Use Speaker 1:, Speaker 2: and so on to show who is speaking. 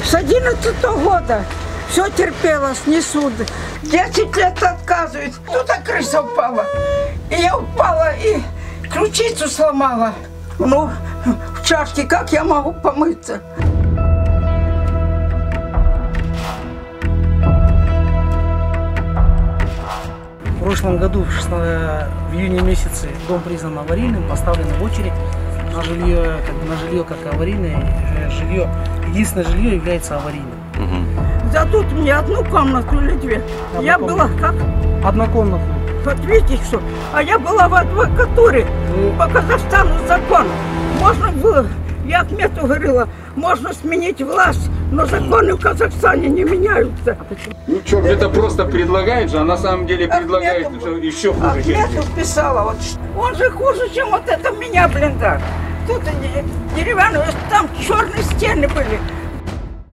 Speaker 1: С 11-го года все терпела, снесут. 10 лет отказывают. Тут крыса упала. И я упала и ключицу сломала. Ну, в чашке как я могу помыться?
Speaker 2: В прошлом году, в июне месяце, дом признан аварийным, поставлен в очередь на жилье как аварийное жилье. Единственное жилье является аварийным.
Speaker 1: Дадут мне одну комнату или две. Я была как?
Speaker 2: Однокомнатную.
Speaker 1: Вот видите, что? А я была в адвокатуре. По Казахстану закон. Можно было, я Ахмету говорила, можно сменить власть, но законы в Казахстане не меняются.
Speaker 3: Ну что, это просто предлагает же, а на самом деле предлагает еще хуже, чем
Speaker 1: Ахмету писала, вот, он же хуже, чем вот это меня блиндаж. Тут деревянные, там черные стены были.